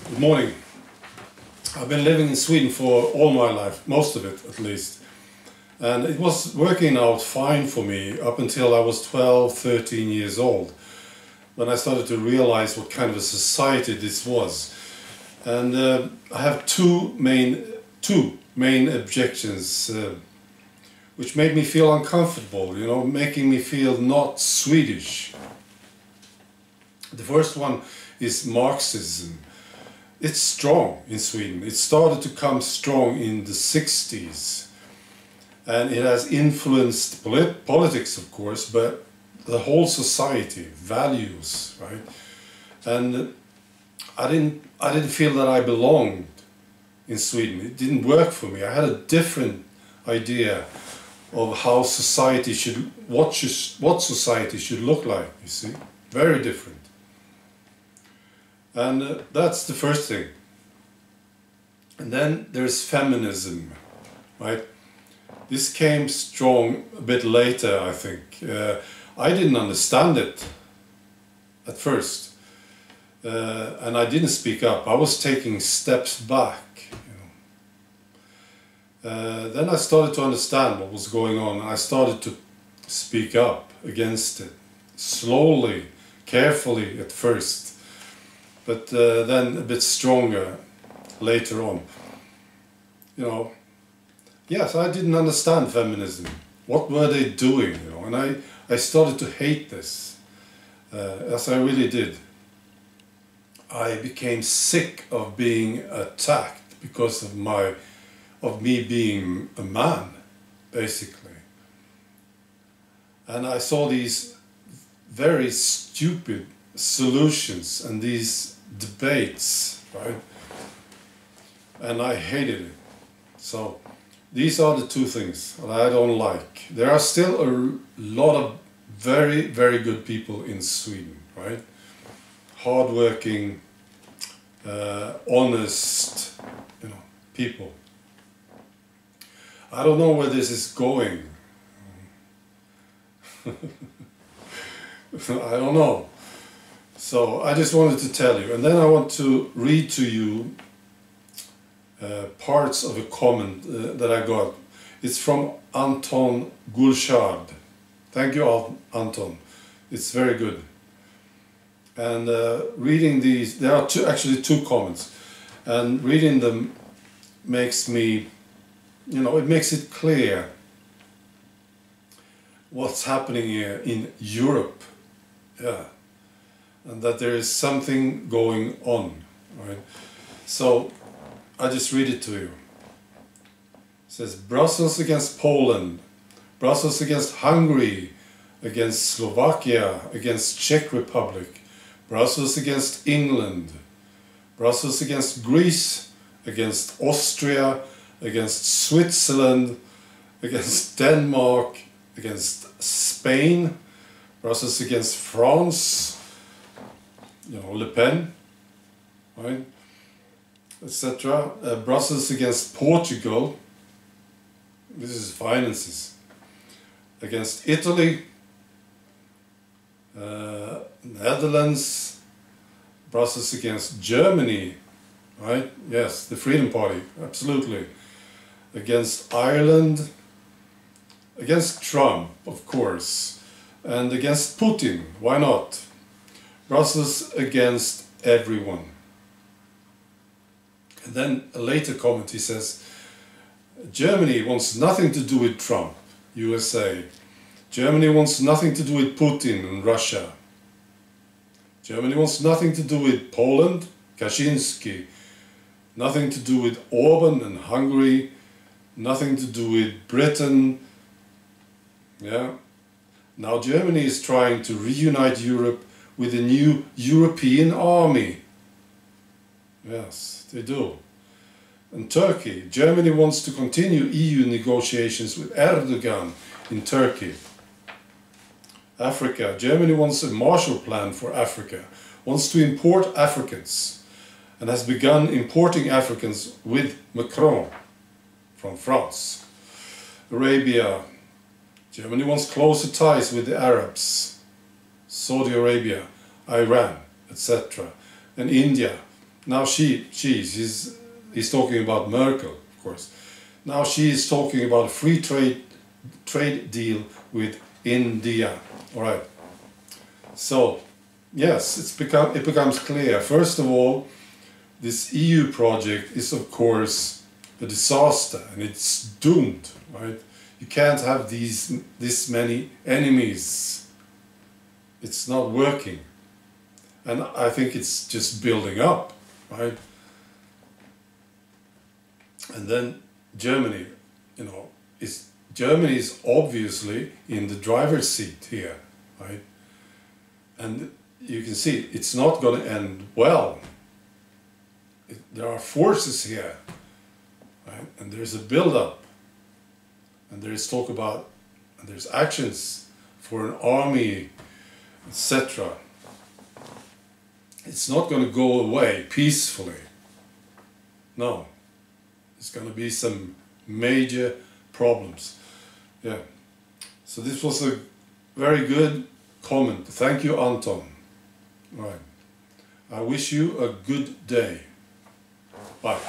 Good morning. I've been living in Sweden for all my life, most of it at least. And it was working out fine for me up until I was 12, 13 years old, when I started to realize what kind of a society this was. And I have two main objections which made me feel uncomfortable, you know, making me feel not Swedish. The first one is Marxism. It's strong in Sweden. It started to come strong in the 60s. And it has influenced politics, of course, but the whole society, values, right? And I didn't feel that I belonged in Sweden. It didn't work for me. I had a different idea of how society should, what society should look like, you see. Very different. And that's the first thing. And then there's feminism, right? This came strong a bit later, I think. I didn't understand it at first. And I didn't speak up. I was taking steps back. You know. Then I started to understand what was going on. And I started to speak up against it. Slowly, carefully at first. But then a bit stronger later on. You know, yes, I didn't understand feminism. What were they doing? You know, and I started to hate this, as I really did. I became sick of being attacked because of me being a man, basically. And I saw these very stupid solutions and these debates, right? And I hated it. So these are the two things that I don't like. There are still a lot of very, very good people in Sweden, right? Hardworking, honest, you know, people. I don't know where this is going. I don't know. So I just wanted to tell you, and then I want to read to you parts of a comment that I got. It's from Anton Gulshard. Thank you, Anton. It's very good. And reading these, there are actually two comments, and reading them makes me, you know, it makes it clear what's happening here in Europe. Yeah. And that there is something going on, right? So I just read it to you. It says Brussels against Poland, Brussels against Hungary, against Slovakia, against Czech Republic, Brussels against England, Brussels against Greece, against Austria, against Switzerland, against Denmark, against Spain, Brussels against France, you know, Le Pen, right, etc. Brussels against Portugal, this is finances, against Italy, Netherlands, Brussels against Germany, right, yes, the Freedom Party, absolutely, against Ireland, against Trump, of course, and against Putin, why not? Brussels against everyone. And then a later comment, he says, Germany wants nothing to do with Trump, USA. Germany wants nothing to do with Putin and Russia. Germany wants nothing to do with Poland, Kaczynski. Nothing to do with Orban and Hungary. Nothing to do with Britain. Yeah. Now Germany is trying to reunite Europe with a new European army. Yes, they do. And Turkey. Germany wants to continue EU negotiations with Erdogan in Turkey. Africa. Germany wants a Marshall Plan for Africa. Wants to import Africans. And has begun importing Africans with Macron from France. Arabia. Germany wants closer ties with the Arabs. Saudi Arabia, Iran, etc. And India. now he's talking about Merkel, of course. Now she is talking about a free trade deal with India. All right. So yes, it becomes clear. First of all, this EU project is of course a disaster and it's doomed, right? You can't have this many enemies. It's not working. And I think it's just building up, right? And then Germany, you know, Germany is obviously in the driver's seat here, right? And you can see it's not going to end well. There are forces here, right? And there's a build-up, and there is talk about, and there's actions for an army, etc. It's not going to go away peacefully. No. There's going to be some major problems. Yeah. So this was a very good comment. Thank you, Anton. Right. I wish you a good day. Bye.